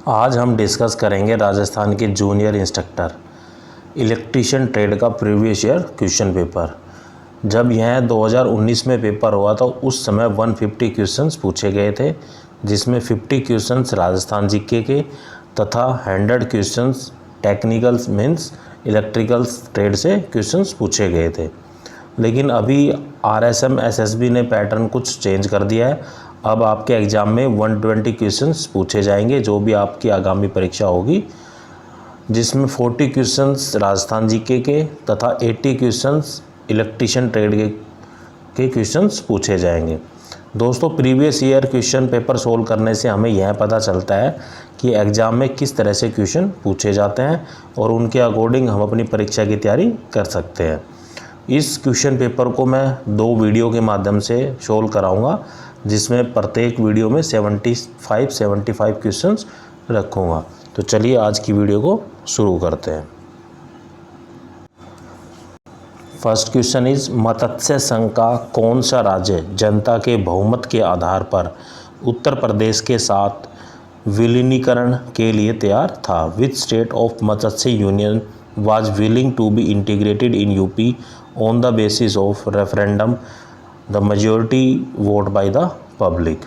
आज हम डिस्कस करेंगे राजस्थान के जूनियर इंस्ट्रक्टर इलेक्ट्रीशियन ट्रेड का प्रीवियस ईयर क्वेश्चन पेपर। जब यह 2019 में पेपर हुआ तो उस समय 150 क्वेश्चंस पूछे गए थे, जिसमें 50 क्वेश्चंस राजस्थान जीके के तथा 100 questions technical means electrical trade से क्वेश्चंस पूछे गए थे। लेकिन अभी RSM SSB ने पैटर्न कुछ चेंज कर दिया है। अब आपके एग्ज़ाम में 120 क्वेश्चंस पूछे जाएंगे जो भी आपकी आगामी परीक्षा होगी, जिसमें 40 क्वेश्चंस राजस्थान जीके के तथा 80 क्वेश्चंस इलेक्ट्रीशियन ट्रेड के क्वेश्चंस पूछे जाएंगे। दोस्तों, previous year question paper solve करने से हमें यह पता चलता है कि एग्ज़ाम में किस तरह से क्वेश्चन पूछे जाते हैं और उनके अकॉर्डिंग हम अपनी परीक्षा की तैयारी कर सकते हैं। इस क्वेश्चन पेपर को मैं 2 वीडियो के माध्यम से सोल्व कराऊंगा, जिसमें प्रत्येक वीडियो में 75 क्वेश्चंस रखूँगा। तो चलिए आज की वीडियो को शुरू करते हैं। फर्स्ट क्वेश्चन इज मत्स्य संघ का कौन सा राज्य जनता के बहुमत के आधार पर उत्तर प्रदेश के साथ विलीनीकरण के लिए तैयार था? Which state of Matsya union was willing to be integrated in UP on the basis of referendum the majority vote by the public?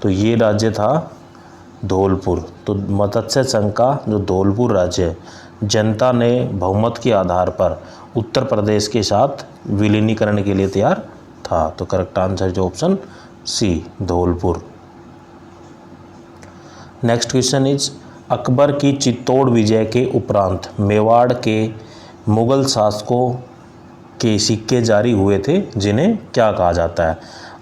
तो ये राज्य था धौलपुर। तो मत्स्य संघ का जो धौलपुर राज्य है, जनता ने बहुमत के आधार पर उत्तर प्रदेश के साथ विलीनीकरण के लिए तैयार था। तो करेक्ट आंसर जो option C, Dholpur. Next question is Akbar की चित्तौड़ विजय के उपरांत मेवाड़ के मुगल शासकों के सिक्के जारी हुए थे, जिन्हें क्या कहा जाता है?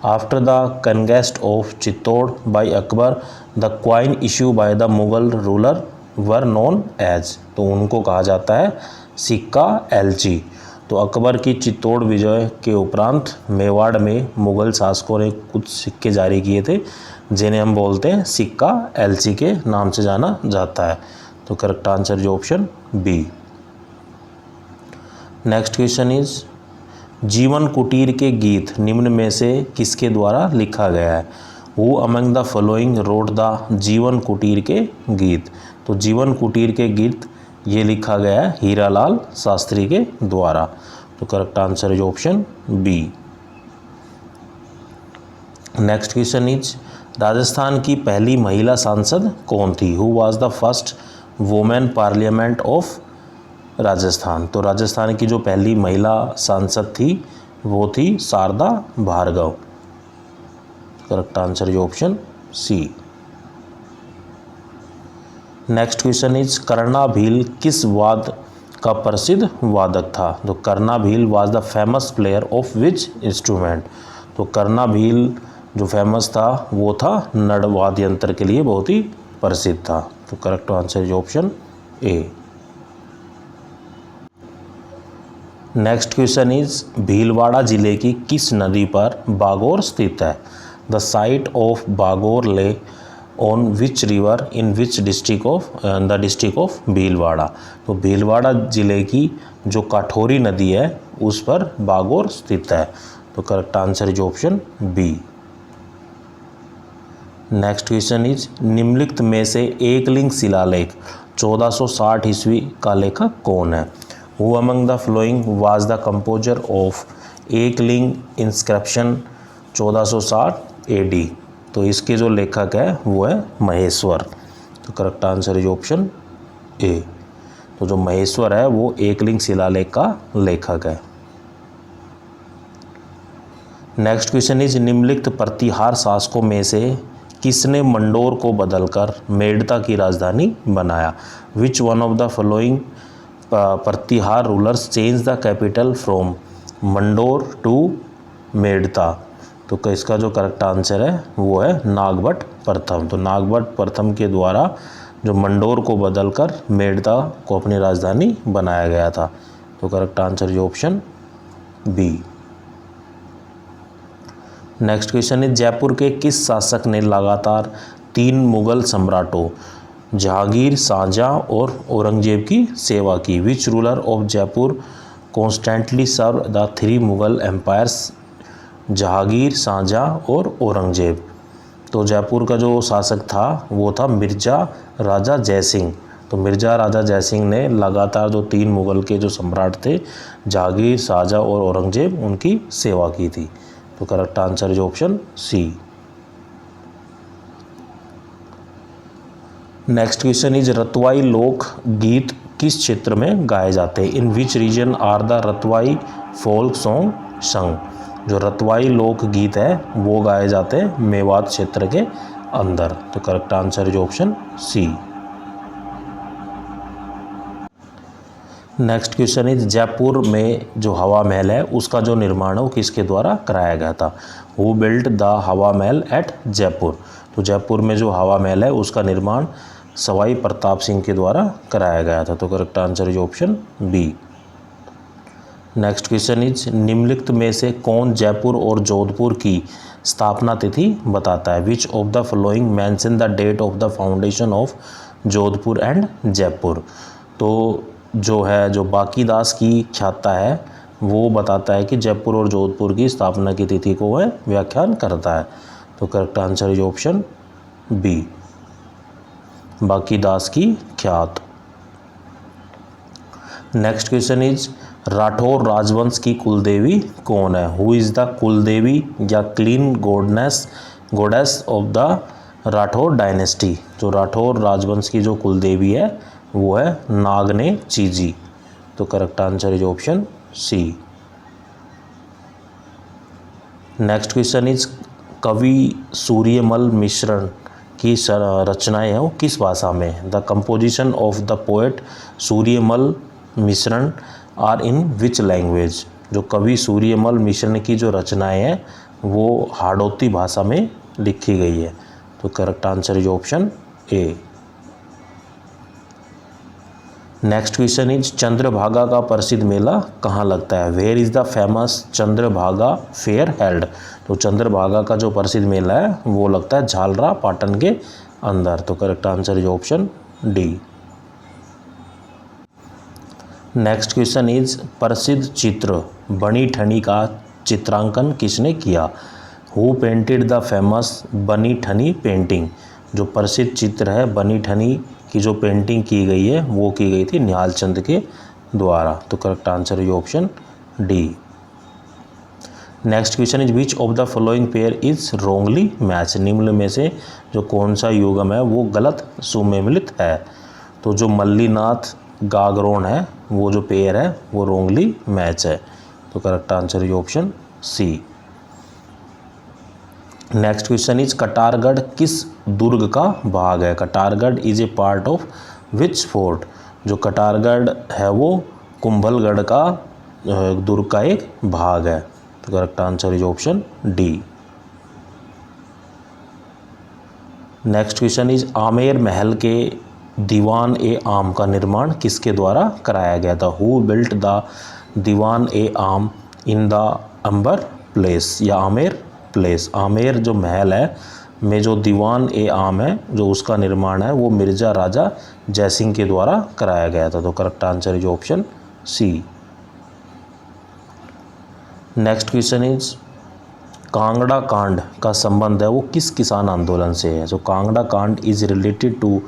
After the conquest of Chittor by Akbar the coin issue by the Mughal ruler were known as. तो उनको कहा जाता है सिक्का एलची। तो अकबर की चित्तौड़ विजय के उपरांत मेवाड़ में मुगल शासकों ने कुछ सिक्के जारी किए थे, जिन्हें हम बोलते हैं सिक्का एलची के नाम से जाना जाता है। तो करेक्ट आंसर जो option B. Next question is Jeevan Kutir के गीत निम्न में से किसके द्वारा लिखा गया है? Who among the following road the जीवन कुटीर के गीत? तो जीवन कुटीर के गीत ये लिखा गया है हीरालाल शास्त्री के द्वारा। तो करेक्ट आंसर जो option B. Next question is Rajasthan की पहली महिला सांसद कौन थी? Who was the first women parliament of Rajasthan? तो राजस्थान की जो पहली महिला सांसद थी वो थी शारदा भार्गव। करेक्ट आंसर जो option C. Next question is Karna Bhil किस वाद्य का प्रसिद्ध वादक था? तो Karna Bhil was the famous player of which instrument? तो कर्णा भील जो फेमस था वो था नड़ वाद्य यंत्र के लिए बहुत ही प्रसिद्ध था। तो करेक्ट आंसर जो option A. Next question is Bhilwara जिले की किस नदी पर बागोर स्थित है? द साइट ऑफ बागोर ले on which river in which district of the district of Bhilwara? तो भीलवाड़ा जिले की जो काठोरी नदी है उस पर बागोर स्थित है। तो करेक्ट आंसर जो option B. Next question is निम्नलिखित में से एकलिंग शिलालेख 1460 ईस्वी का लेखक कौन है? Who among the flowing was the composer of Ekling inscription 1460 AD? तो इसके जो लेखक है वो है महेश्वर। तो correct answer is option A. तो जो महेश्वर है वो एकलिंग शिलालेख का लेखक है। नेक्स्ट क्वेश्चन इज निम्नलिखित प्रतिहार शासकों में से किसने मंडोर को बदलकर मेड़ता की राजधानी बनाया? Which one of the following Pratihara rulers change the capital from Mandore to Merta? तो इसका जो करेक्ट आंसर है वो है नागभट्ट प्रथम। तो नागभट्ट प्रथम के द्वारा जो मंडोर को बदलकर मेड़ता को अपनी राजधानी बनाया गया था। तो करेक्ट आंसर जो ऑप्शन बी। नेक्स्ट क्वेश्चन है जयपुर के किस शासक ने लगातार 3 मुगल सम्राटों जहांगीर, शाहजहां और औरंगजेब की सेवा की? Which ruler of Jaipur constantly serve the 3 Mughal empires Jahangir, Shah Jahan और औरंगजेब? तो जयपुर का जो शासक था वो था मिर्ज़ा राजा जयसिंह। तो मिर्ज़ा राजा जयसिंह ने लगातार जो 3 मुग़ल के जो सम्राट थे जहांगीर, शाहजहाँ और औरंगजेब, उनकी सेवा की थी। तो correct answer is option C. Next question is Ratwai लोक गीत किस क्षेत्र में गाए जाते हैं? In which region are the Ratwai folk song sung? जो रतवाई लोक गीत है वो गाए जाते हैं मेवात क्षेत्र के अंदर। तो correct answer is option C. Next question is Jaipur में जो हवा महल है उसका जो निर्माण है वो किसके द्वारा कराया गया था? हु बिल्ट द हवा महल एट जयपुर? तो जयपुर में जो हवा महल है उसका निर्माण सवाई प्रताप सिंह के द्वारा कराया गया था। तो correct answer is option B. Next question is निम्नलिखित में से कौन जयपुर और जोधपुर की स्थापना तिथि बताता है? Which of the following mention the date of the foundation of Jodhpur and Jaipur? तो जो है जो बाकीदास की ख्याता है वो बताता है कि जयपुर और जोधपुर की स्थापना की तिथि को वह व्याख्यान करता है। तो correct answer is option B, Bakidas की ख्यात। नेक्स्ट क्वेश्चन इज राठौर राजवंश की कुलदेवी कौन है? हु इज़ द कुलदेवी या clean गोडेस of the Rathore dynasty? जो राठौर राजवंश की जो कुलदेवी है वो है नागने चीजी। तो correct answer is option C. Next question is कवि सूर्यमल मिश्रण की रचनाएं हैं वो किस भाषा में? The composition of the poet Suryamal मिश्रण आर इन विच लैंग्वेज? जो कवि सूर्यमल मिश्रण की जो रचनाएं हैं वो हाड़ौती भाषा में लिखी गई है। तो correct answer is option A. Next question is Chandrabhaga का प्रसिद्ध मेला कहाँ लगता है? Where is the famous Chandrabhaga fair held? तो चंद्रभागा का जो प्रसिद्ध मेला है वो लगता है झालरा पाटन के अंदर। तो correct answer is option D. Next question is प्रसिद्ध चित्र बनी ठनी का चित्रांकन किसने किया? हु पेंटेड द फेमस बनी ठनी पेंटिंग? जो प्रसिद्ध चित्र है बनी ठनी की जो पेंटिंग की गई है वो की गई थी निहाल चंद के द्वारा। तो correct answer is option D. Next question is which of the following pair is wrongly match? निम्न में से जो कौन सा युग्म है वो गलत सुमेलित है? तो जो मल्लीनाथ गागरोन है वो जो पेयर है वो रोंगली मैच है। तो correct answer is option C. Next question is Katargarh किस दुर्ग का भाग है? Katargarh is a part of which fort? जो कटारगढ़ है वो कुंभलगढ़ का दुर्ग का एक भाग है। तो correct answer is option D. Next question is Amer महल के दीवान ए आम का निर्माण किसके द्वारा कराया गया था? हु बिल्ट द दीवान ए आम इन द अंबर प्लेस या आमेर प्लेस? आमेर जो महल है में जो दीवान ए आम है जो उसका निर्माण है वो मिर्ज़ा राजा जयसिंह के द्वारा कराया गया था। तो correct answer is option C. Next question is Kangra कांड का संबंध है वो किस किसान आंदोलन से है? जो कांगड़ा कांड is related to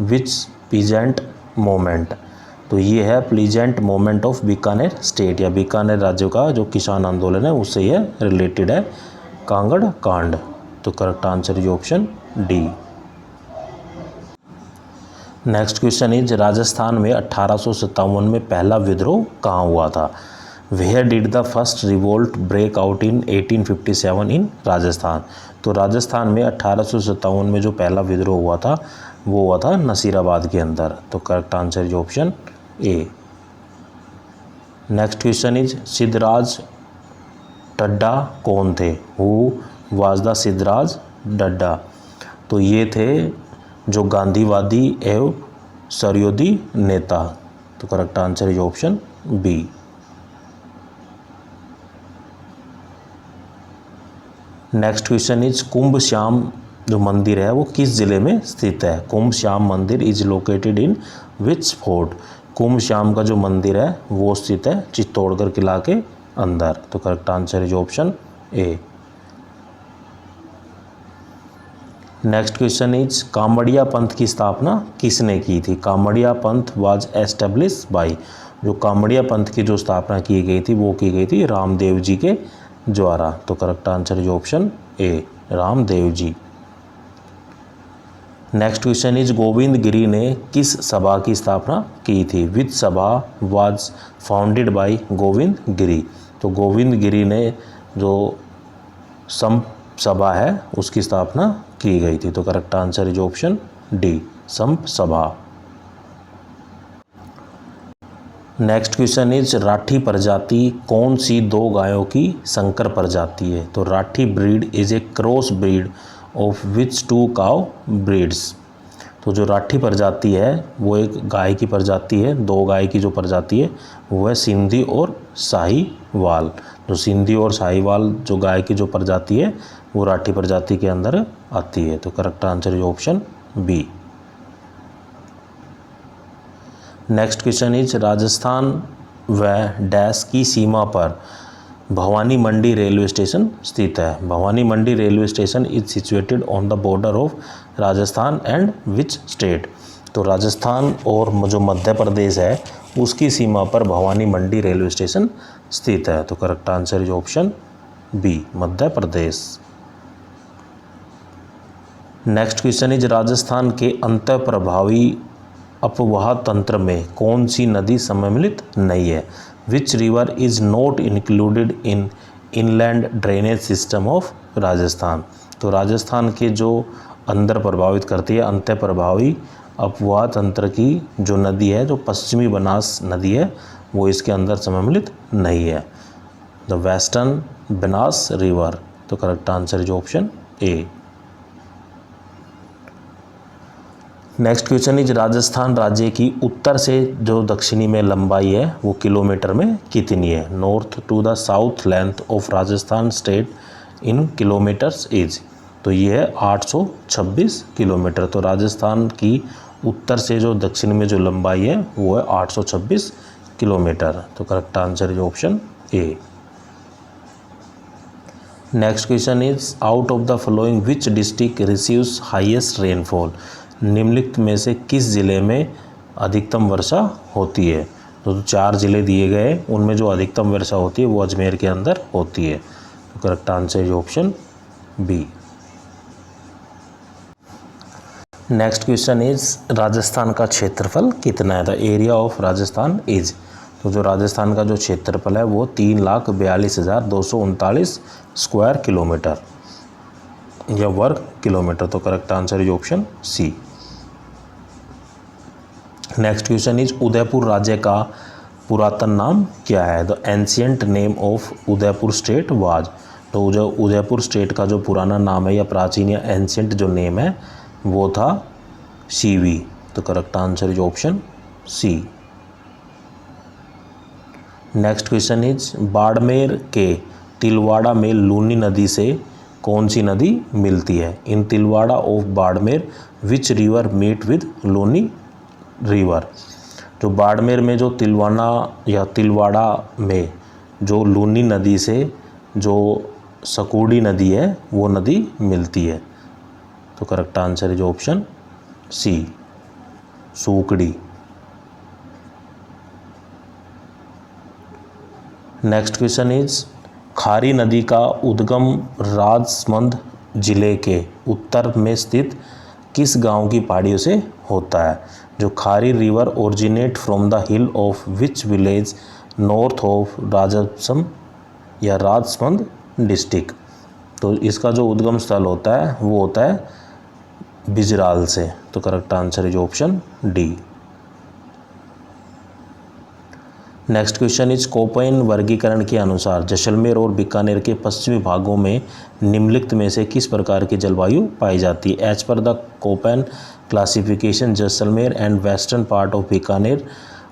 which peasant moment? तो ये है pleasant moment of Bikaner state या बीकानेर राज्य का जो किसान आंदोलन है उससे ये रिलेटेड है कांगड़ कांड। तो correct answer is option D. Next question is Rajasthan में 1857 में पहला विद्रोह कहाँ हुआ था? Where did the first revolt break out in 1857 in Rajasthan? तो राजस्थान में 1857 में जो पहला विद्रोह हुआ था वो हुआ था नसीराबाद के अंदर। तो correct answer is option A. Next question is Siddhraj Dhadda कौन थे? Who was the Siddhraj Dhadda? तो ये थे जो गांधीवादी एवं सर्वोदयी नेता। तो correct answer is option B. Next question is Kumbh Shyam जो मंदिर है वो किस ज़िले में स्थित है? Kumbh Shyam Mandir is located in which fort? Kumbh Shyam का जो मंदिर है वो स्थित है चित्तौड़गढ़ किला के अंदर। तो correct answer is option A. Next question is Kamadia पंथ की स्थापना किसने की थी? कामड़िया पंथ वाज एस्टेब्लिश बाय, जो कामड़िया पंथ की जो स्थापना की गई थी वो की गई थी रामदेव जी के द्वारा। तो correct answer is option A, Ramdev ji. Next question is Govind Giri ने किस सभा की स्थापना की थी? Which sabha was founded by Govind Giri? तो गोविंद गिरी ने जो संप सभा है उसकी स्थापना की गई थी। तो correct answer is option D, sump सभा। नेक्स्ट क्वेश्चन इज राठी प्रजाति कौन सी दो गायों की संकर प्रजाति है? तो Rathi breed is a cross breed of which two cow breeds? तो जो राठी प्रजाति है वो एक गाय की प्रजाति है, दो गाय की जो प्रजाति है वो है सिंधी और साहीवाल। जो सिंधी और साहीवाल जो गाय की जो प्रजाति है वो राठी प्रजाति के अंदर आती है। तो correct answer is option B. Next question is Rajasthan व डैश की सीमा पर भवानी मंडी रेलवे स्टेशन स्थित है? Bhawani Mandi railway station is situated on the border of Rajasthan and which state? तो राजस्थान और जो मध्य प्रदेश है उसकी सीमा पर भवानी मंडी रेलवे स्टेशन स्थित है। तो correct answer is option B, Madhya Pradesh. Next question is Rajasthan के अंतः प्रभावी अपवाह तंत्र में कौन सी नदी सम्मिलित नहीं है? Which river is not included in inland drainage system of Rajasthan? तो राजस्थान के जो अंदर प्रभावित करती है अंतः प्रभावी अपवाह तंत्र की जो नदी है, जो पश्चिमी बनास नदी है, वो इसके अंदर सम्मिलित नहीं है, द वेस्टर्न बनास रिवर। तो correct answer is option A. Next question is Rajasthan राज्य की उत्तर से जो दक्षिणी में लंबाई है वो किलोमीटर में कितनी है? North to the south length of Rajasthan state in kilometres is? तो ये है 826 किलोमीटर। तो राजस्थान की उत्तर से जो दक्षिण में जो लंबाई है वो है 826 किलोमीटर। तो correct answer is option A. Next question is out of the following which district receives highest rainfall? निम्नलिखित में से किस ज़िले में अधिकतम वर्षा होती है? तो 4 ज़िले दिए गए, उनमें जो अधिकतम वर्षा होती है वो अजमेर के अंदर होती है। तो correct answer is option B. Next question is Rajasthan का क्षेत्रफल कितना है? The area of Rajasthan is? तो जो राजस्थान का जो क्षेत्रफल है वो 3,42,239 स्क्वायर किलोमीटर या वर्ग किलोमीटर। तो correct answer is option C. Next question is Udaipur राज्य का पुरातन नाम क्या है? The ancient name of Udaipur state was? तो जो उदयपुर स्टेट का जो पुराना नाम है या प्राचीन या एंशियंट जो नेम है वो था सीवी। तो correct answer is option C. Next question is Barmer के तिलवाड़ा में लूनी नदी से कौन सी नदी मिलती है? In Tilwara of Barmer which river meet with Luni river? जो बाड़मेर में जो तिलवाना या तिलवाड़ा में जो लूनी नदी से जो सकूड़ी नदी है वो नदी मिलती है। तो correct answer is option C, Sukri. Next question is Khari नदी का उद्गम राजसमंद जिले के उत्तर में स्थित किस गांव की पहाड़ियों से होता है? जो Khari river originate from the hill of which village north of Rajsam या राजसमंद डिस्ट्रिक्ट? तो इसका जो उद्गम स्थल होता है वो होता है बिजराल से। तो correct answer is option D. Next question is Koppen वर्गीकरण के अनुसार जैसलमेर और बीकानेर के पश्चिमी भागों में निम्नलिखित में से किस प्रकार की जलवायु पाई जाती है? As per the Koppen classification Jaisalmer and western part of Bikaner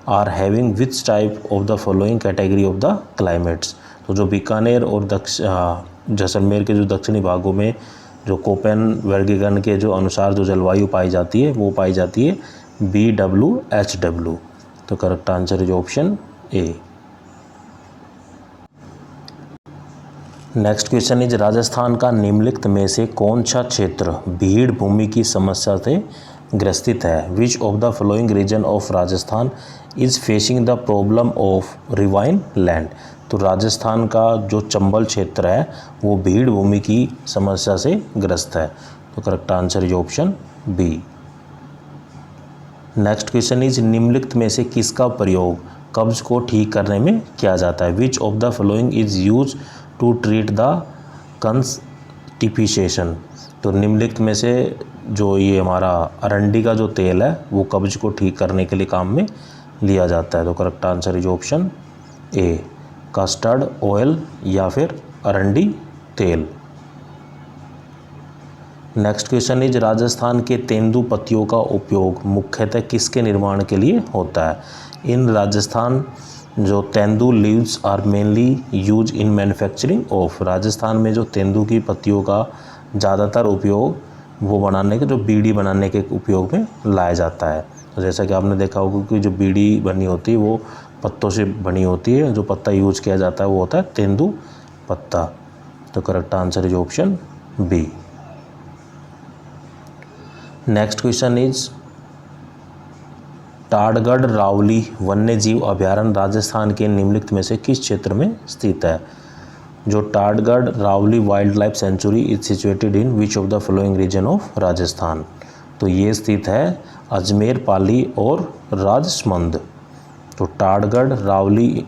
are having which type of the following category of the climates? तो जो बीकानेर और जैसलमेर के जो दक्षिणी भागों में जो कोपेन वर्गीकरण के जो अनुसार जो जलवायु पाई जाती है वो पाई जाती है BWHW। तो correct answer is option A. Next question is Rajasthan का निम्नलिखित में से कौन सा क्षेत्र भीड़ भूमि की समस्या से ग्रसित है। Which of the following region of Rajasthan is facing the problem of ravine land. तो राजस्थान का जो चंबल क्षेत्र है वो भीड़ भूमि की समस्या से ग्रस्त है। तो correct answer is option B. Next question is निम्नलिखित में से किसका प्रयोग कब्ज को ठीक करने में किया जाता है। Which of the following is use to treat the constipation. तो निम्नलिखित में से जो ये हमारा अरंडी का जो तेल है वो कब्ज को ठीक करने के लिए काम में लिया जाता है। तो correct answer is option A, custard oil या फिर अरंडी तेल। नेक्स्ट क्वेश्चन इज राजस्थान के तेंदू पत्तियों का उपयोग मुख्यतः किसके निर्माण के लिए होता है। इन राजस्थान जो tendu leaves are mainly use in manufacturing of. Rajasthan में जो तेंदू की पत्तियों का ज़्यादातर उपयोग वो बनाने के जो बीड़ी बनाने के उपयोग में लाया जाता है। तो जैसा कि आपने देखा होगा कि जो बीड़ी बनी होती है वो पत्तों से बनी होती है। जो पत्ता यूज किया जाता है वो होता है तेंदू पत्ता। तो correct answer is option B. Next question is Todgarh Raoli वन्य जीव अभयारण्य राजस्थान के निम्नलिखित में से किस क्षेत्र में स्थित है। जो Todgarh Raoli wildlife sanctuary is situated in which of the following region of Rajasthan. तो ये स्थित है अजमेर, पाली और राजसमंद। तो ताड़गढ़ रावली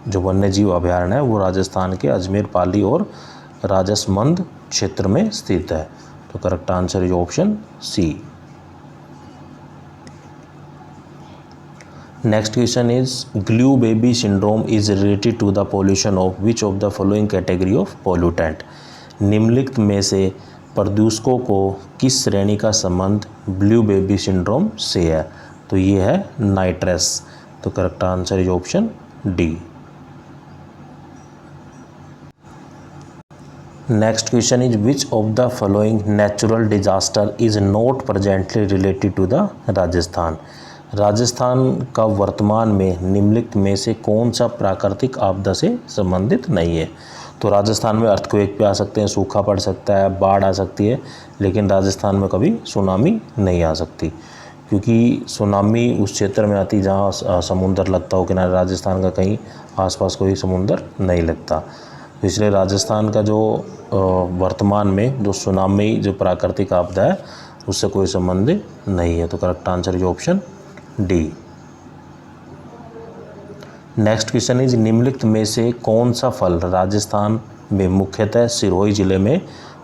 जो वन्य जीव अभयारण्य है वो राजस्थान के अजमेर, पाली और राजसमंद क्षेत्र में स्थित है। तो correct answer is option C. Next question is blue baby syndrome is related to the pollution of which of the following category of pollutant. निम्नलिखित में से प्रदूषकों को किस श्रेणी का संबंध ब्लू बेबी सिंड्रोम से है। तो ये है नाइट्रस। तो correct answer is option D. Next question is which of the following natural disaster is not presently related to the Rajasthan. Rajasthan का वर्तमान में निम्नलिखित में से कौन सा प्राकृतिक आपदा से संबंधित नहीं है। तो राजस्थान में अर्थक्वेक भी आ सकते हैं, सूखा पड़ सकता है, बाढ़ आ सकती है, लेकिन राजस्थान में कभी सुनामी नहीं आ सकती, क्योंकि सुनामी उस क्षेत्र में आती जहाँ समुंदर लगता हो किनारे। राजस्थान का कहीं आसपास कोई समुंदर नहीं लगता, इसलिए राजस्थान का जो वर्तमान में जो सुनामी जो प्राकृतिक आपदा है उससे कोई संबंध नहीं है। तो correct answer is option D. Next question is निम्नलिखित में से कौन सा फल राजस्थान में मुख्यतः सिरोही जिले में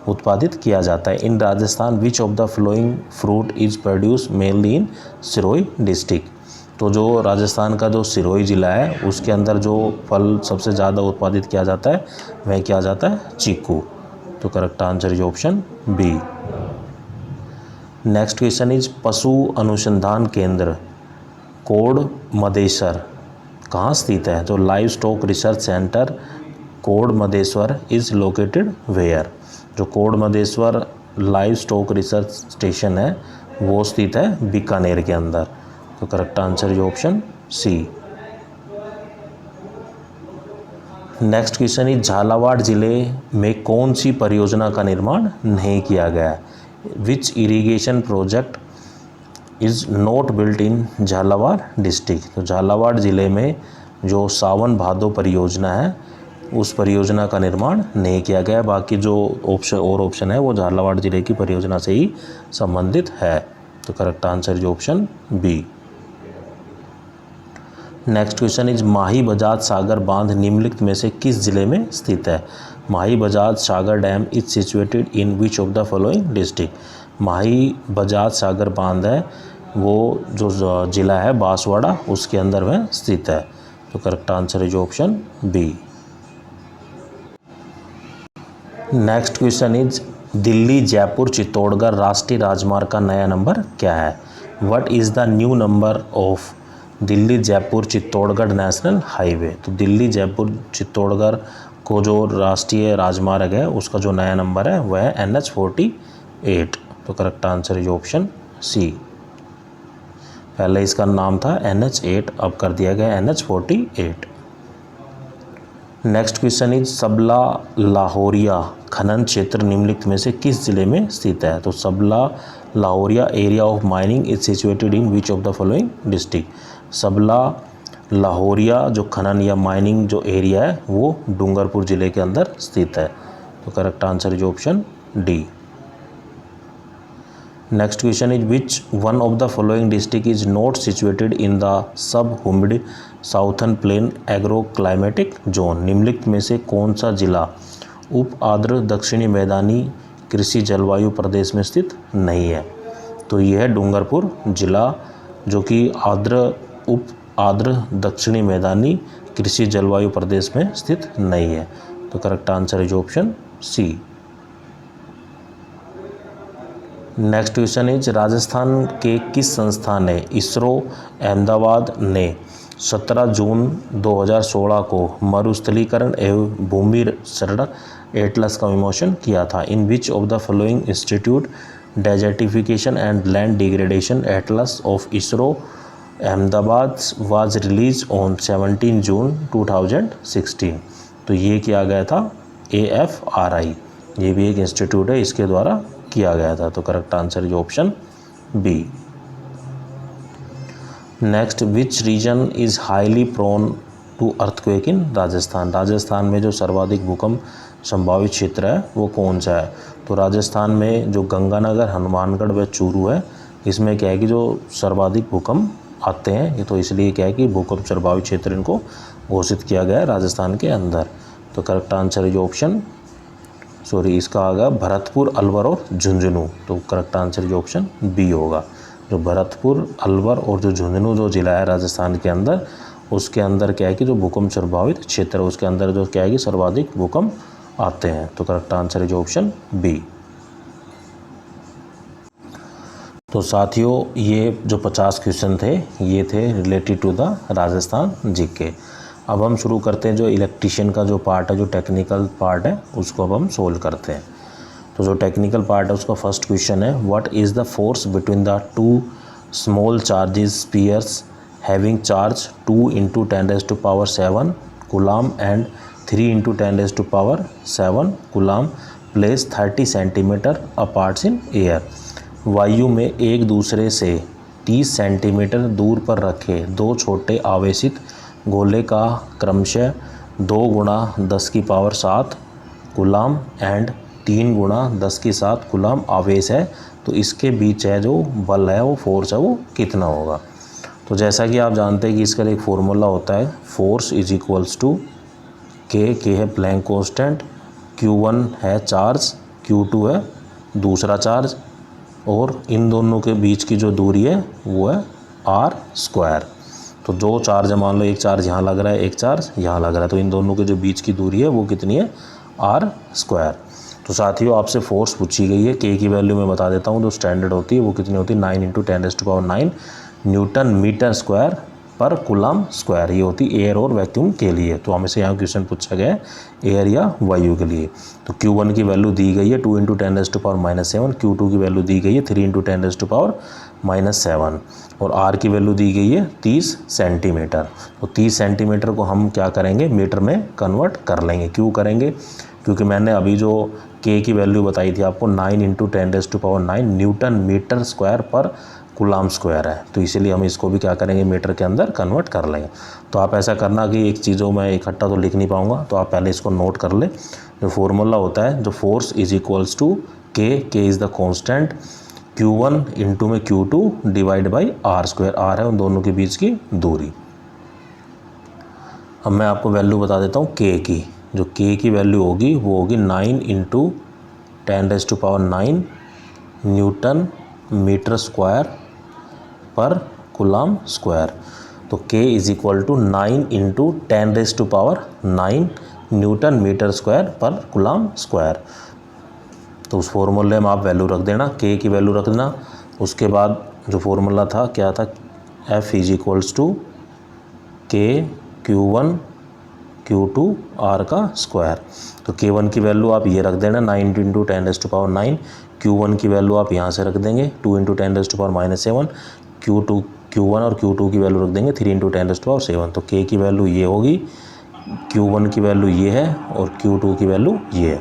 उत्पादित किया जाता है। In Rajasthan which of the following fruit is produce mainly in Sirohi district. तो जो राजस्थान का जो सिरोही ज़िला है उसके अंदर जो फल सबसे ज़्यादा उत्पादित किया जाता है वह किया जाता है चीकू। तो correct answer is option B. Next question is पशु अनुसंधान केंद्र कोड मदेसर कहाँ स्थित है। तो livestock research centre Kodamdesar is located where. जो Kodamdesar livestock research station है वो स्थित है बीकानेर के अंदर। तो correct answer is option C. Next question is Jhalawar जिले में कौन सी परियोजना का निर्माण नहीं किया गया है। विच irrigation project is not built in Jhalawar district. तो झालावाड़ जिले में जो सावन भादो परियोजना है उस परियोजना का निर्माण नहीं किया गया। बाकी जो ऑप्शन है वो झालावाड़ जिले की परियोजना से ही संबंधित है। तो correct answer is option B. Next question is Mahi Bajaj Sagar बांध निम्नलिखित में से किस जिले में स्थित है। Mahi Bajaj Sagar dam is situated in which of the following district. Mahi Bajaj Sagar बांध है वो जो ज़िला है बांसवाड़ा उसके अंदर वह स्थित है। तो correct answer is option B. Next question is Delhi Jaipur Chittorgarh राष्ट्रीय राजमार्ग का नया नंबर क्या है। What is the new number of Delhi Jaipur Chittorgarh national highway. तो दिल्ली जयपुर चित्तौड़गढ़ को जो राष्ट्रीय राजमार्ग है उसका जो नया नंबर है वह है NH48। तो correct answer is option C. पहले इसका नाम था NH8 अब कर दिया गया NH48। नेक्स्ट क्वेश्चन इज सबला लाहौरिया खनन क्षेत्र निम्नलिखित में से किस जिले में स्थित है? तो सबला Lahoria area of mining is situated in which of the following district? सबला लाहौरिया जो खनन या माइनिंग जो एरिया है वो डूंगरपुर ज़िले के अंदर स्थित है। तो correct answer is option D. Next question is which one of the following district is not situated in the sub humid southern plain agro climatic zone? निम्नलिखित में से कौन सा जिला उप आर्द्र दक्षिणी मैदानी कृषि जलवायु प्रदेश में स्थित नहीं है? तो यह है डूंगरपुर जिला, जो कि उप आर्द्र दक्षिणी मैदानी कृषि जलवायु प्रदेश में स्थित नहीं है। तो correct answer is option C. Next question is Rajasthan के किस संस्था ने इसरो अहमदाबाद ने 17 जून 2016 को मरुस्थलीकरण एवं भूमि शरण एटलस का विमोचन किया था? In which of the following institute desertification and land degradation atlas of ISRO Ahmedabad was release on 17 June 2016? तो ये किया गया था AFRI, ये भी एक इंस्टीट्यूट है, इसके द्वारा किया गया था। तो correct answer is option B. Next, which region is highly prone to earthquake in Rajasthan? Rajasthan में जो सर्वाधिक भूकंप संभावित क्षेत्र है वो कौन सा है? तो राजस्थान में जो गंगानगर, हनुमानगढ़ व चूरू है, इसमें क्या है कि जो सर्वाधिक भूकंप आते हैं, ये तो इसलिए क्या है कि भूकंप प्रभावित क्षेत्र इनको घोषित किया गया है राजस्थान के अंदर। तो करेक्ट आंसर इज ऑप्शन इसका आ गया भरतपुर, अलवर और झुंझुनू। तो correct answer is option B होगा। जो भरतपुर, अलवर और जो झुंझुनू जो जिला है राजस्थान के अंदर, उसके अंदर क्या है कि जो भूकंप प्रभावित क्षेत्र है उसके अंदर जो क्या है कि सर्वाधिक भूकंप आते हैं। तो correct answer is option B. तो साथियों, ये जो 50 क्वेश्चन थे ये थे related to the Rajasthan GK. अब हम शुरू करते हैं जो इलेक्ट्रिशियन का जो पार्ट है, जो टेक्निकल पार्ट है, उसको अब हम सोल्व करते हैं। तो जो टेक्निकल पार्ट है उसका फर्स्ट क्वेश्चन है, what is the force between the two small charges spheres having charge 2 × 10⁻7 coulomb and 3 × 10⁻7 coulomb place 30 centimetre apart in air? वायु में एक दूसरे से 30 सेंटीमीटर दूर पर रखे दो छोटे आवेशित गोले का क्रमशः 2 × 10⁻7 कूलम एंड 3 × 10⁻7 कूलम आवेश है, तो इसके बीच है जो बल है, वो फोर्स है, वो कितना होगा? तो जैसा कि आप जानते हैं कि इसका एक फार्मूला होता है, फोर्स इज इक्वल्स टू के है प्लैंक कांस्टेंट, Q1 है चार्ज, Q2 है दूसरा चार्ज, और इन दोनों के बीच की जो दूरी है वो है r²। तो जो चार्ज है, मान लो एक चार्ज यहाँ लग रहा है, एक चार्ज यहाँ लग रहा है, तो इन दोनों के जो बीच की दूरी है वो कितनी है? r²। तो साथियों, आपसे फोर्स पूछी गई है, के की वैल्यू मैं बता देता हूँ, जो स्टैंडर्ड होती है वो कितनी होती है? 9 × 10⁻9 newton metre square per coulomb square. ये होती एयर और वैक्यूम के लिए। तो हमें से यहाँ क्वेश्चन पूछा गया है एयर या वायु के लिए। तो Q1 की वैल्यू दी गई है 2 × 10⁻7, Q2 की वैल्यू दी गई है 3 × 10⁻7 और R की वैल्यू दी गई है 30 सेंटीमीटर। तो 30 सेंटीमीटर को हम क्या करेंगे? मीटर में कन्वर्ट कर लेंगे। क्यों करेंगे? क्योंकि मैंने अभी जो K की वैल्यू बताई थी आपको 9 × 10⁻9 newton metre square per coulomb square है, तो इसीलिए हम इसको भी क्या करेंगे? मीटर के अंदर कन्वर्ट कर लेंगे। तो आप ऐसा करना कि एक चीज़ों में इकट्ठा तो लिख नहीं पाऊंगा, तो आप पहले इसको नोट कर ले। जो फॉर्मूला होता है, जो फोर्स इज इक्वल्स टू के is the constant, Q1 into में Q2 divide by r², r है उन दोनों के बीच की दूरी। अब मैं आपको वैल्यू बता देता हूँ के की। जो के की वैल्यू होगी वो होगी 9 × 10⁻9 newton metre square per coulomb square. तो K is equal to 9 × 10⁻9 newton metre square per coulomb square. तो उस फॉर्मूले में आप वैल्यू रख देना, K की वैल्यू रख देना। उसके बाद जो फॉर्मूला था क्या था? F is equals to K Q1 Q2 R का स्क्वायर। तो K1 की वैल्यू आप ये रख देना 9 × 10⁻9, Q1 की वैल्यू आप यहाँ से रख देंगे 2 × 10⁻7, Q1 और Q2 की वैल्यू रख देंगे 3 × 10⁻7। तो K की वैल्यू ये होगी Q1 की वैल्यू ये है और Q2 की वैल्यू ये है।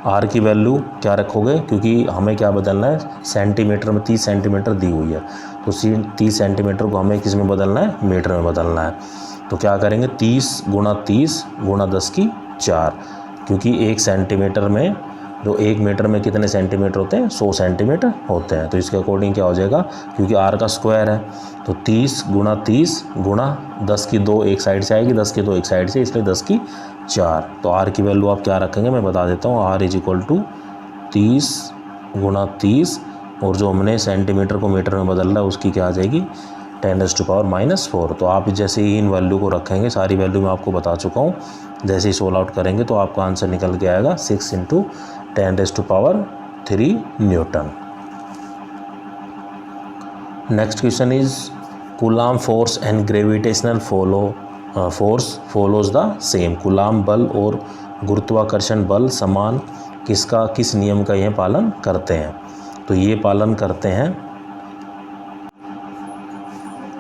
R की वैल्यू क्या रखोगे, क्योंकि हमें क्या बदलना है, सेंटीमीटर में 30 सेंटीमीटर दी हुई है, तो 30 सेंटीमीटर को हमें किस में बदलना है, मीटर में बदलना है। तो क्या करेंगे, 30 गुणा 30 गुणा 10 की 4, क्योंकि 1 सेंटीमीटर में, जो 1 मीटर में कितने सेंटीमीटर होते हैं, 100 सेंटीमीटर होते हैं। तो इसके अकॉर्डिंग क्या हो जाएगा, क्योंकि R का स्क्वायर है, तो 30 गुणा 30 गुणा 10 की 2 एक साइड से आएगी, 10 की 2 एक साइड से, इसलिए 10 की 4। तो R की वैल्यू आप क्या रखेंगे, मैं बता देता हूँ। R = 30 गुणा 30, और जो हमने सेंटीमीटर को मीटर में बदल रहा है उसकी क्या आ जाएगी, 10⁻⁻⁴। तो आप जैसे ही इन वैल्यू को रखेंगे, सारी वैल्यू मैं आपको बता चुका हूँ, जैसे ही सोल्व आउट करेंगे तो आपका आंसर निकल के आएगा 6 × 10⁻³ Newton. Next question is coulomb force and gravitational force follows the same. Coulomb बल और गुरुत्वाकर्षण बल समान किस नियम का यह पालन करते हैं, तो ये पालन करते हैं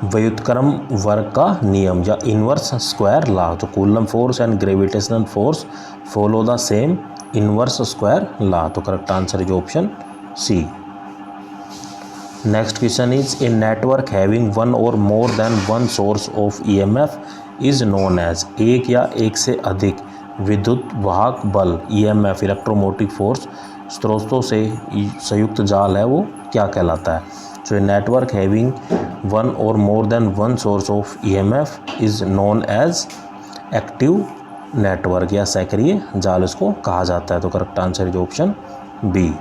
व्युत्क्रम वर्ग का नियम या इनवर्स स्क्वायर लॉ। तो Coulomb force and gravitational force follow the same inverse square law. तो correct answer is option C. Next question is a network having one or more than one source of EMF is known as. एक या एक से अधिक विद्युत वाहक बल EMF electromotive force स्रोतों से संयुक्त जाल है, वो क्या कहलाता है। So a network having one or more than one source of EMF is known as active network या सक्रिय जाल इसको कहा जाता है। तो correct answer is option B.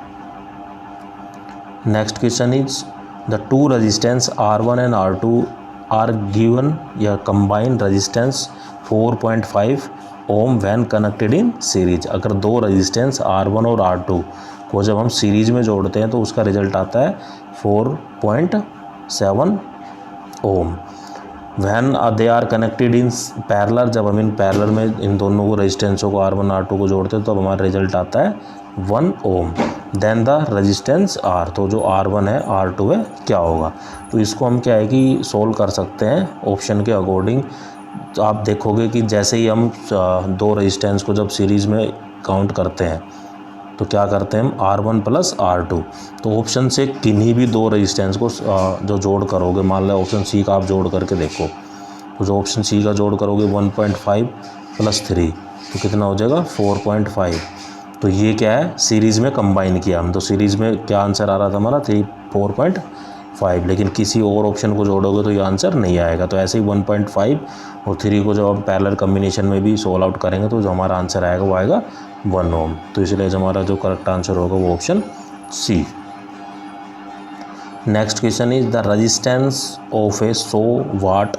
Next question is the two resistance R1 and R2 are given या combined resistance 4.5 ohm when connected in series. अगर दो रेजिस्टेंस R1 और R2 को जब हम सीरीज में जोड़ते हैं तो उसका रिजल्ट आता है 4.7 ohm. When they are connected in parallel, जब हम इन पैरेलल में इन दोनों को रेजिस्टेंसों को R1 R2 को जोड़ते हैं तो अब हमारा रिजल्ट आता है 1 ओम। देन द रेजिस्टेंस R, तो जो R1 है R2 है क्या होगा। तो इसको हम क्या है कि सोल्व कर सकते हैं ऑप्शन के अकॉर्डिंग। तो आप देखोगे कि जैसे ही हम दो रेजिस्टेंस को जब सीरीज़ में काउंट करते हैं तो क्या करते हैं हम R1 + R2। तो ऑप्शन से किन्हीं भी दो रेजिस्टेंस को जो जोड़ करोगे, मान लो ऑप्शन सी का आप जोड़ करके देखो, तो जो ऑप्शन सी का जोड़ करोगे 1.5 + 3 तो कितना हो जाएगा 4.5। तो ये क्या है, सीरीज़ में कंबाइन किया हम, तो सीरीज़ में क्या आंसर आ रहा था हमारा 4.5, लेकिन किसी और ऑप्शन को जोड़ोगे तो ये आंसर नहीं आएगा। तो ऐसे ही 1.5 और 3 को जब हम पैरेलल कम्बिनेशन में भी सोल्व आउट करेंगे तो जो हमारा आंसर आएगा वो आएगा 1 ओम। तो इसलिए हमारा जो करेक्ट आंसर होगा वो option C. Next question is the resistance of a 100 watt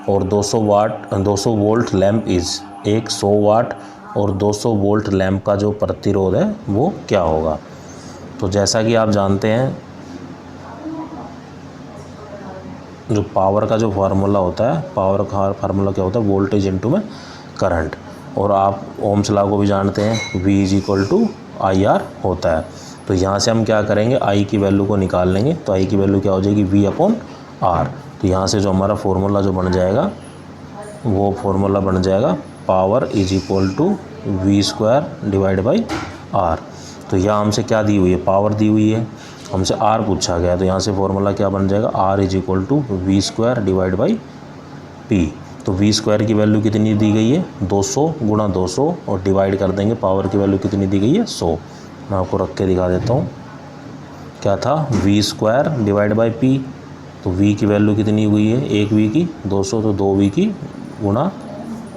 और 200 वोल्ट लैंप इज। एक 100 वाट और 200 वोल्ट लैंप का जो प्रतिरोध है वो क्या होगा। तो जैसा कि आप जानते हैं जो पावर का जो फार्मूला होता है, पावर का फार्मूला क्या होता है, वोल्टेज इनटू में करंट, और आप ओम्स लॉ को भी जानते हैं V = IR होता है। तो यहाँ से हम क्या करेंगे, I की वैल्यू को निकाल लेंगे। तो I की वैल्यू क्या हो जाएगी V/R। तो यहाँ से जो हमारा फार्मूला जो बन जाएगा वो फार्मूला बन जाएगा पावर = V² / R। तो यहाँ हमसे क्या दी हुई है, पावर दी हुई है, हमसे R पूछा गया, तो यहाँ से फार्मूला क्या बन जाएगा R = V² / P। तो V² की वैल्यू कितनी दी गई है 200 × 200 और डिवाइड कर देंगे, पावर की वैल्यू कितनी दी गई है 100। मैं आपको रख के दिखा देता हूँ, क्या था V² / P। तो V की वैल्यू कितनी हुई है, 1 V की 200, तो 2 V की गुणा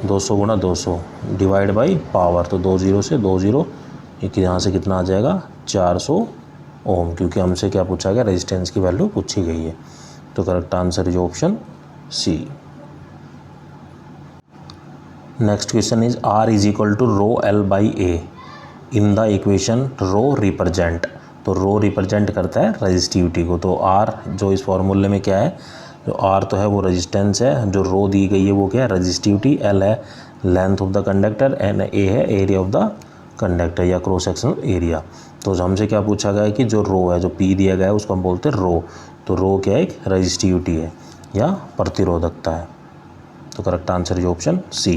200 × 200 डिवाइड बाई पावर, तो 2 0 से 2 0, यहाँ से कितना आ जाएगा 400 ओम, क्योंकि हमसे क्या पूछा गया, रेजिस्टेंस की वैल्यू पूछी गई है। तो correct answer is option C. Next question is R = ρL/A in the equation rho represent. तो रो रिप्रेजेंट करता है रजिस्टिविटी को। तो R जो इस फॉर्मूले में क्या है, जो R तो है वो रेजिस्टेंस है, जो रो दी गई है वो क्या है रजिस्टिविटी, L है length of the conductor, and A है एरिया ऑफ द कंडक्टर या क्रॉस सेक्शनल एरिया। तो हमसे क्या पूछा गया है कि जो रो है, जो P दिया गया है उसको हम बोलते हैं रो। तो रो क्या है, एक रजिस्टिविटी है या प्रतिरोधकता है। तो correct answer is option C.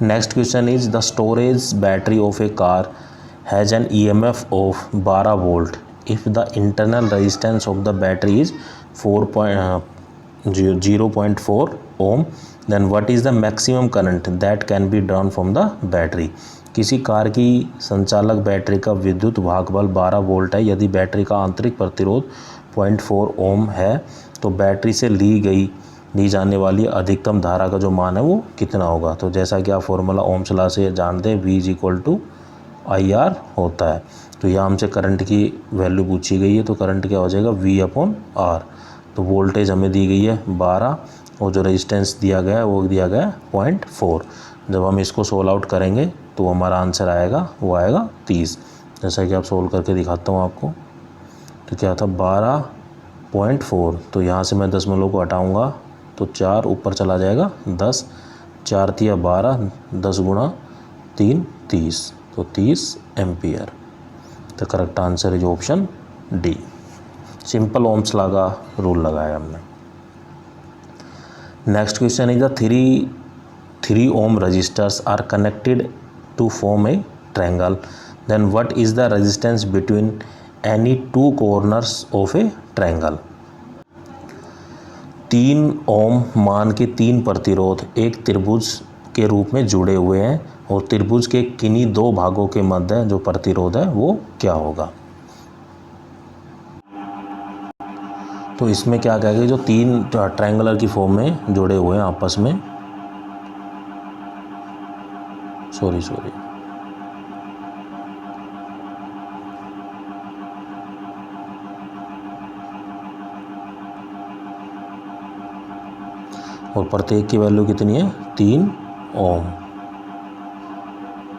Next question is the storage battery of a car has an EMF of 12 volt if the internal resistance of the battery is 0.4 ohm then what is the maximum current that can be drawn from the battery. किसी car की संचालक battery का विद्युत भागबल 12 volt है। यदि battery का आंतरिक प्रतिरोध 0.4 ओम है तो बैटरी से ली जाने वाली अधिकतम धारा का जो मान है वो कितना होगा। तो जैसा कि आप फॉर्मूला ओम्स लॉ से जानते हैं, V = IR होता है। तो यहाँ हमसे करंट की वैल्यू पूछी गई है, तो करंट क्या हो जाएगा V/R। तो वोल्टेज हमें दी गई है 12 और जो रेजिस्टेंस दिया गया है वो दिया गया है 0.4। जब हम इसको सोल्व आउट करेंगे तो हमारा आंसर आएगा वो आएगा 30। जैसा कि आप सोल्व करके दिखाता हूँ आपको। तो क्या था 12.4, तो यहाँ से मैं दशमलव को हटाऊँगा तो 4 ऊपर चला जाएगा 10, 4 तिया 12, 10 × 3 30, तो 30 एम्पियर। तो correct answer is option D. Simple Ohm's law का रूल लगाया हमने। Next question is the three ohm resistors are connected to form a triangle then what is the resistance between any two corners of a triangle. 3 ohm मान के 3 प्रतिरोध एक त्रिभुज के रूप में जुड़े हुए हैं और त्रिभुज के किन्हीं 2 भागों के मध्य जो प्रतिरोध है वो क्या होगा। तो इसमें क्या कहेगा, जो 3 ट्रायंगुलर की फॉर्म में जुड़े हुए हैं आपस में, सॉरी और प्रत्येक की वैल्यू कितनी है 3 ओम।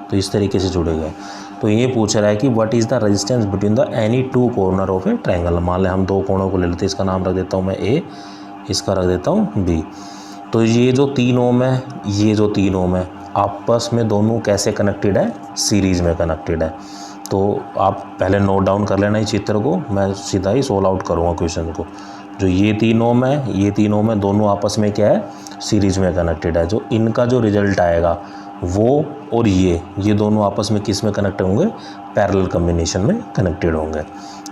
तो इस तरीके से जुड़े गए। तो ये पूछ रहा है कि what is the resistance between the any 2 corner of a triangle. मान लें हम 2 कोणों को ले लेते हैं, इसका नाम रख देता हूँ मैं A, इसका रख देता हूँ B। तो ये जो 3 ओम है, ये जो 3 ओम है, आपस में दोनों कैसे कनेक्टेड है, सीरीज़ में कनेक्टेड है। तो आप पहले नोट डाउन कर लेना इस चित्र को, मैं सीधा ही सोल्व आउट करूँगा क्वेश्चन को। जो ये 3 ओम है, ये 3 ओम है, दोनों आपस में क्या है, सीरीज़ में कनेक्टेड है। जो इनका जो रिजल्ट आएगा वो और ये दोनों आपस में किस में कनेक्ट होंगे, पैरेलल कॉम्बिनेशन में कनेक्टेड होंगे।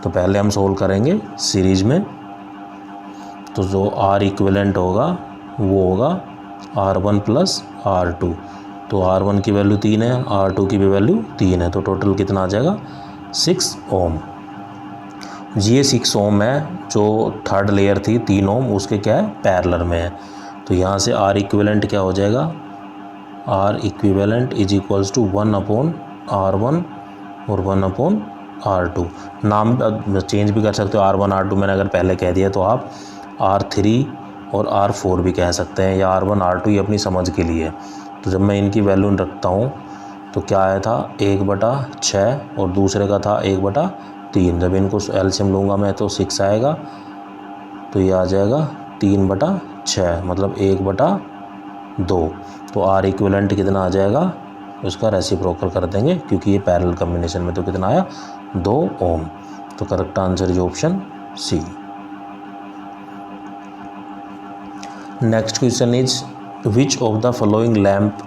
तो पहले हम सोल्व करेंगे सीरीज़ में। तो जो R इक्विवेलेंट होगा वो होगा R1 + R2। तो R1 की वैल्यू 3 है, R2 की भी वैल्यू 3 है, तो टोटल कितना आ जाएगा 6 ओम। ये 6 ओम है, जो थर्ड लेयर थी 3 ओम, उसके क्या है, पैरेलल में है। तो यहाँ से R इक्विवेलेंट क्या हो जाएगा, R इक्विवेलेंट = 1/R1 और 1/R2। नाम चेंज भी कर सकते हो, R1 R2 मैंने अगर पहले कह दिया तो आप R3 और R4 भी कह सकते हैं, या R1 R2 ये अपनी समझ के लिए। तो जब मैं इनकी वैल्यू रखता हूँ तो क्या आया था 1/6 और दूसरे का था 1/3। जब इनको एलसीएम लूँगा मैं तो 6 आएगा, तो ये आ जाएगा 3/6 मतलब 1/2। तो R इक्विवेलेंट कितना आ जाएगा, उसका रेसिप्रोकल कर देंगे क्योंकि ये पैरेलल कॉम्बिनेशन में। तो कितना आया 2 ओम। तो correct answer is option C. Next question is which of the following lamp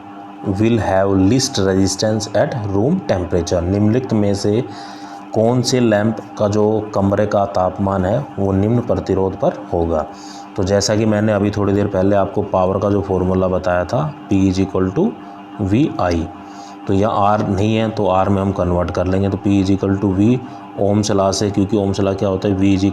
will have least resistance at room temperature. निम्नलिखित में से कौन से लैंप का जो कमरे का तापमान है वो निम्न प्रतिरोध पर होगा। तो जैसा कि मैंने अभी थोड़ी देर पहले आपको पावर का जो फॉर्मूला बताया था, P = VI। तो यहाँ R नहीं है तो R में हम कन्वर्ट कर लेंगे। तो P = V ओम्स लॉ से, क्योंकि ओम्स लॉ क्या होता है, V =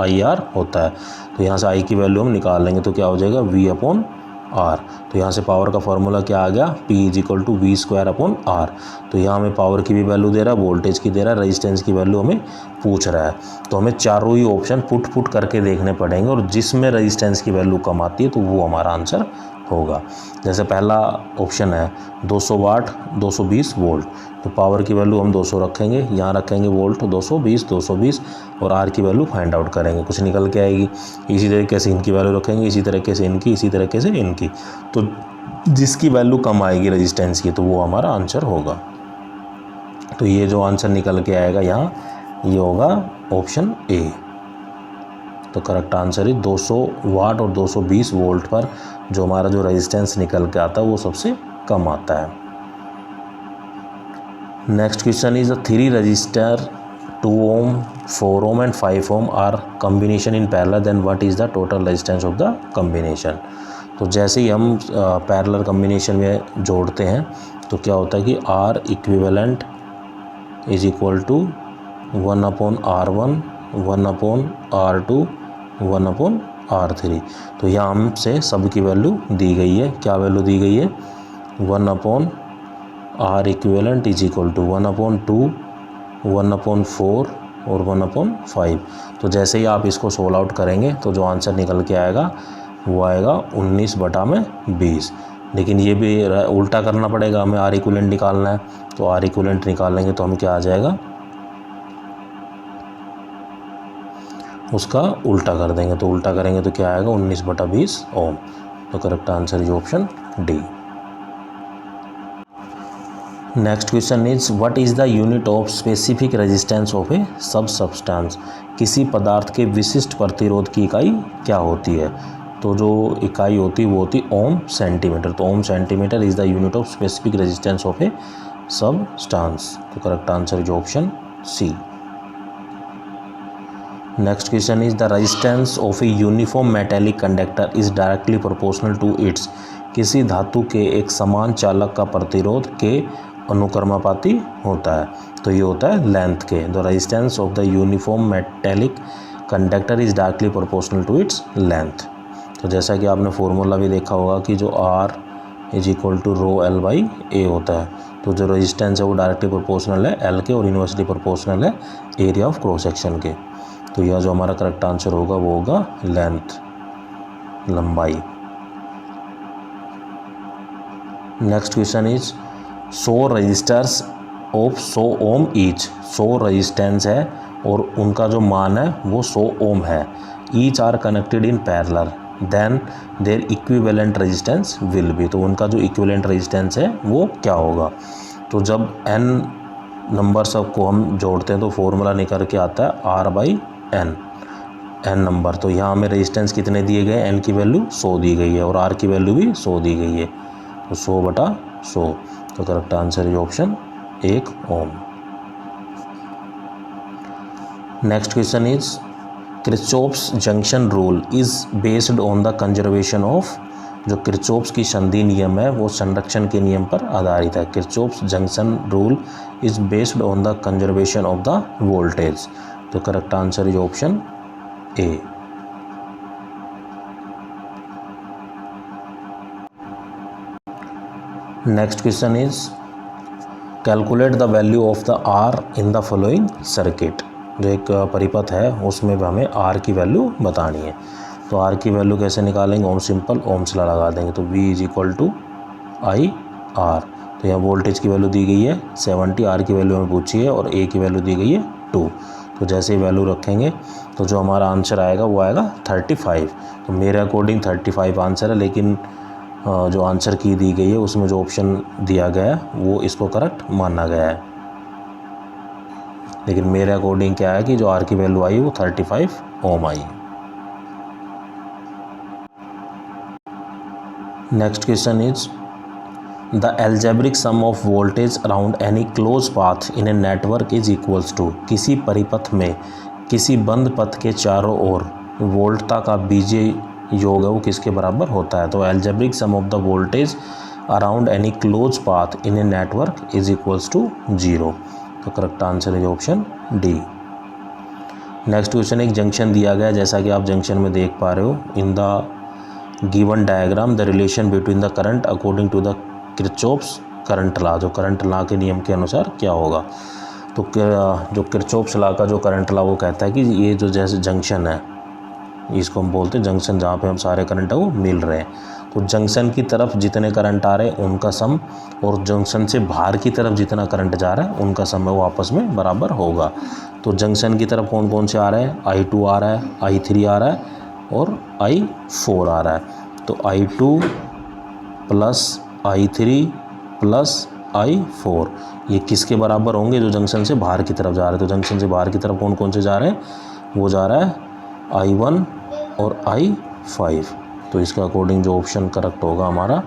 IR होता है। तो यहाँ से I की वैल्यू हम निकाल लेंगे, तो क्या हो जाएगा V/R। तो यहाँ से पावर का फार्मूला क्या आ गया, P = V²/R। तो यहाँ हमें पावर की भी वैल्यू दे रहा है, वोल्टेज की दे रहा है, रेजिस्टेंस की वैल्यू हमें पूछ रहा है। तो हमें चारों ही ऑप्शन पुट करके देखने पड़ेंगे और जिसमें रेजिस्टेंस की वैल्यू कम आती है तो वो हमारा आंसर होगा। जैसे पहला ऑप्शन है 200 वाट 220 वोल्ट, तो पावर की वैल्यू हम 200 रखेंगे, यहाँ रखेंगे वोल्ट 220 और आर की वैल्यू फाइंड आउट करेंगे, कुछ निकल के आएगी। इसी तरीके से इनकी वैल्यू रखेंगे, इसी तरीके से इनकी, इसी तरीके से इनकी। तो जिसकी वैल्यू कम आएगी रेजिस्टेंस की तो वो हमारा आंसर होगा। तो ये जो आंसर निकल के आएगा यहाँ, ये होगा ऑप्शन ए। तो करेक्ट आंसर है 200 वाट और 220 वोल्ट पर जो हमारा जो रेजिस्टेंस निकल के आता है वो सबसे कम आता है। Next question is the 3 register 2 ohm, 4 ohm and 5 ohm are combination in parallel, then what is the total resistance of the combination। तो जैसे ही हम पैरेलल कम्बिनेशन में जोड़ते हैं तो क्या होता है कि R equivalent is equal to 1/R1, 1/R2, 1/R3। तो यहाँ हमसे सब की वैल्यू दी गई है। क्या वैल्यू दी गई है? 1/R equivalent is equal to 1/2, 1/4 और 1/5। तो जैसे ही आप इसको सोल्व आउट करेंगे तो जो आंसर निकल के आएगा वो आएगा 19/20। लेकिन ये भी उल्टा करना पड़ेगा, हमें आर इक्विवेलेंट निकालना है। तो आर इक्विवेलेंट निकालेंगे तो हमें क्या आ जाएगा, उसका उल्टा कर देंगे। तो उल्टा करेंगे तो क्या आएगा, 19/20 ओम। तो correct answer is option D. Next question is what is the unit of specific resistance of a sub substance. किसी पदार्थ के विशिष्ट प्रतिरोध की इकाई क्या होती है? तो जो इकाई होती है वो होती है ओम सेंटीमीटर। तो ohm centimetre is the unit of specific resistance of a substance. तो correct answer is option C. Next question is the resistance of a uniform metallic conductor is directly proportional to its. किसी धातु के एक समान चालक का प्रतिरोध के अनुक्रमानुपाती होता है। तो ये होता है लेंथ के। The resistance of the uniform metallic conductor is directly proportional to its length. तो जैसा कि आपने फॉर्मूला भी देखा होगा कि जो R is equal to ρl/a होता है। तो जो रेजिस्टेंस है वो डायरेक्टली प्रोपोर्शनल है L के और इन्वर्सली प्रोपोर्शनल है एरिया ऑफ क्रॉस सेक्शन के। तो यह जो हमारा करेक्ट आंसर होगा वो होगा लेंथ, लंबाई। Next question is 100 resistors of 100 ohm each. 100 resistance है और उनका जो मान है वो 100 ओम है। Each are connected in parallel, then their equivalent resistance will be. तो उनका जो इक्विवेलेंट रेजिस्टेंस है वो क्या होगा? तो जब n नंबर सब को हम जोड़ते हैं तो फॉर्मूला निकल के आता है R/n, n नंबर। तो यहाँ हमें रेजिस्टेंस कितने दिए गए? n की वैल्यू 100 दी गई है और r की वैल्यू भी 100 दी गई है। तो 100/100। तो correct answer is option 1 ohm. Next question is Kirchhoff's junction rule is based on the conservation of. जो किरचॉफ्स की संधि नियम है वो संरक्षण के नियम पर आधारित है। Kirchhoff's junction rule is based on the conservation of the voltage. तो correct answer is option A. Next question is calculate the value of the R in the following circuit. जो एक परिपथ है उसमें हमें R की वैल्यू बतानी है। तो R की वैल्यू कैसे निकालेंगे? ओम सिंपल ओम्स ला लगा देंगे। तो V is equal to IR। तो यहाँ वोल्टेज की वैल्यू दी गई है 70, R की वैल्यू हमें पूछी है और A की वैल्यू दी गई है 2। तो जैसे ही वैल्यू रखेंगे तो जो हमारा आंसर आएगा वो आएगा 35। तो मेरे अकॉर्डिंग 35 आंसर है, लेकिन जो आंसर की दी गई है उसमें जो ऑप्शन दिया गया है वो इसको करेक्ट माना गया है। लेकिन मेरे अकॉर्डिंग क्या है कि जो R की वैल्यू आई वो 35 ओम आई। Next question is the algebraic sum of voltage around any close path in a network is equals to. किसी परिपथ में किसी बंद पथ के चारों ओर वोल्टता का बीजीय योग है वो किसके बराबर होता है? तो algebraic sum of the voltage around any close path in a network is equals to 0। तो correct answer is option D. Next question एक जंक्शन दिया गया, जैसा कि आप जंक्शन में देख पा रहे हो। In the given diagram the relation between the current according to the Kirchhoff's current law. जो करंट लॉ के नियम के अनुसार क्या होगा? तो जो किरचॉफ्स लॉ का जो करंट लॉ वो कहता है कि ये जो जैसे जंक्शन है इसको हम बोलते हैं जंक्शन, जहाँ पे हम सारे करंट है वो मिल रहे हैं। तो जंक्शन की तरफ जितने करंट आ रहे हैं उनका सम और जंक्शन से बाहर की तरफ जितना करंट जा रहा है उनका सम है वो आपस में बराबर होगा। तो जंक्शन की तरफ कौन कौन से आ रहे हैं? I2 आ रहा है, I3 आ रहा है और I4 आ रहा है। तो I2 plus I3 plus I4 ये किसके बराबर होंगे? जो जंक्शन से बाहर की तरफ जा रहे हैं। तो जंक्शन से बाहर की तरफ कौन कौन से जा रहे हैं? वो जा रहा है I1 और I5। तो इसका अकॉर्डिंग जो ऑप्शन करेक्ट होगा हमारा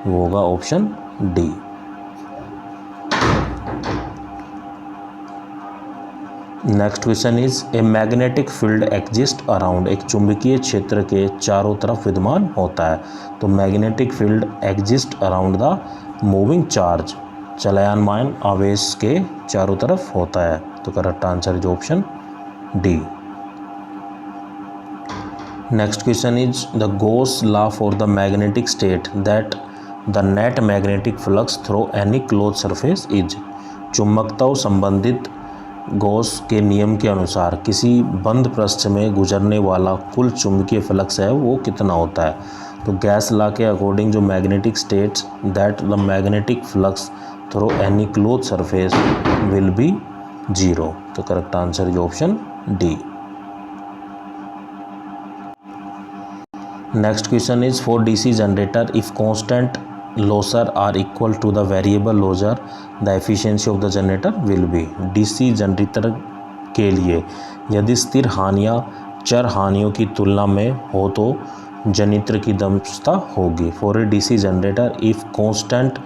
वो होगा option D. Next question is a magnetic field exist around, एक चुंबकीय क्षेत्र के चारों तरफ विद्यमान होता है। तो magnetic field exist around the moving charge, चलयमान आवेश के चारों तरफ होता है। तो correct answer is option D. Next question is the Gauss law for the magnetic state that the net magnetic flux through any close surface is, चुंबकत्व संबंधित गॉस के नियम के अनुसार किसी बंद पृष्ठ में गुजरने वाला कुल चुंबकीय फ्लक्स है वो कितना होता है। तो गॉस लॉ के अकॉर्डिंग जो magnetic states that the magnetic flux through any close surface will be 0। तो correct answer is option D. Next question is for DC generator if constant losses are equal to the variable losses the efficiency of the generator will be. DC generator के लिए यदि स्थिर हानियाँ चर हानियों की तुलना में हो तो जनरेटर की दक्षता होगी। For a DC generator if constant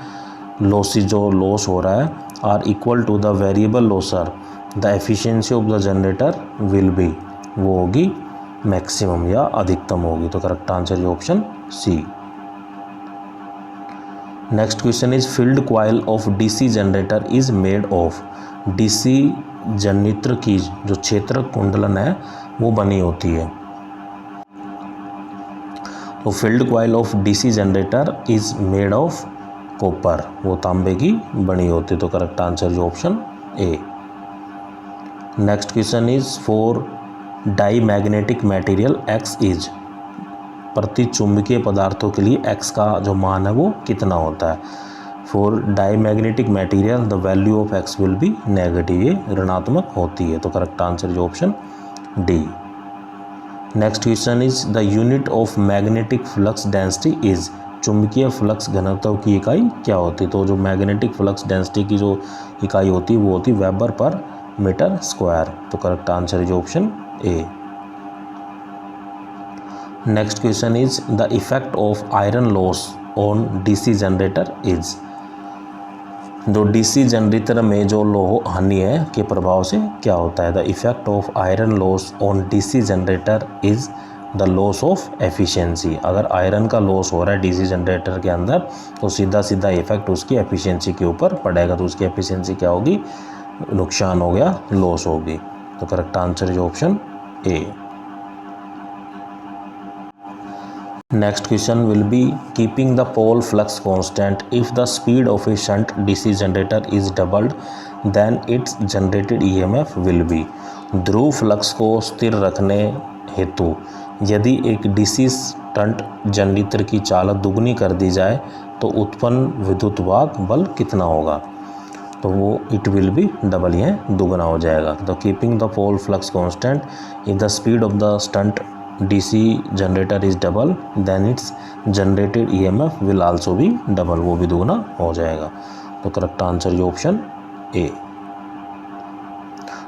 loss जो लॉस हो रहा है are equal to the variable losses the efficiency of the generator will be, वो होगी मैक्सिमम या अधिकतम होगी। तो correct answer is option C. Next question is field coil of DC generator is made of, DC generator की जो क्षेत्र कुंडलन है वो बनी होती है। तो field coil of DC generator is made of copper, वो तांबे की बनी होती है। तो correct answer is option A. Next question is for diamagnetic material x is, प्रति चुंबकीय पदार्थों के लिए x का जो मान है वो कितना होता है। For diamagnetic material the value of x will be negative, ये ऋणात्मक होती है। तो correct answer is option D. Next question is the unit of magnetic flux density is, चुंबकीय फ्लक्स घनत्व की इकाई क्या होती है। तो जो मैग्नेटिक फ्लक्स डेंसिटी की जो इकाई होती है वो होती है वेबर पर मीटर स्क्वायर। तो correct answer is option A. Next question is the effect of iron loss on DC generator is, जो डीसी जनरेटर में जो लोह हानि है के प्रभाव से क्या होता है। The effect of iron loss on DC generator is the loss of efficiency, अगर आयरन का लॉस हो रहा है डीसी जनरेटर के अंदर तो सीधा सीधा इफेक्ट उसकी एफिशिएंसी के ऊपर पड़ेगा। तो उसकी एफिशिएंसी क्या होगी, नुकसान हो गया, लॉस होगी। तो correct answer is option A. Next question will be keeping the pole flux constant if the speed of a shunt DC generator is doubled then its generated EMF will be। Dhruv flux को स्थिर रखने हेतु यदि एक DC shunt generator की चालक दुगनी कर दी जाए तो उत्पन्न विद्युत वाहक बल कितना होगा। तो वो इट विल बी डबल, ये दुगना हो जाएगा। तो keeping the pole flux constant if the speed of the shunt DC generator is double then its generated EMF will also be double, वो भी दुगना हो जाएगा। तो करेक्ट आंसर ये ऑप्शन ए।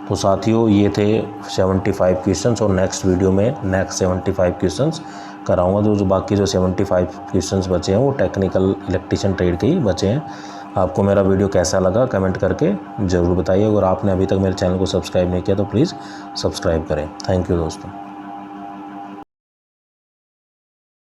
तो साथियों ये थे 75 क्वेश्चंस और नेक्स्ट वीडियो में नेक्स्ट 75 क्वेश्चंस कराऊंगा। जो बाकी जो 75 क्वेश्चंस बचे हैं वो टेक्निकल इलेक्ट्रिशियन ट्रेड के ही बचे हैं। आपको मेरा वीडियो कैसा लगा कमेंट करके ज़रूर बताइए। अगर आपने अभी तक मेरे चैनल को सब्सक्राइब नहीं किया तो प्लीज़ सब्सक्राइब करें। थैंक यू दोस्तों।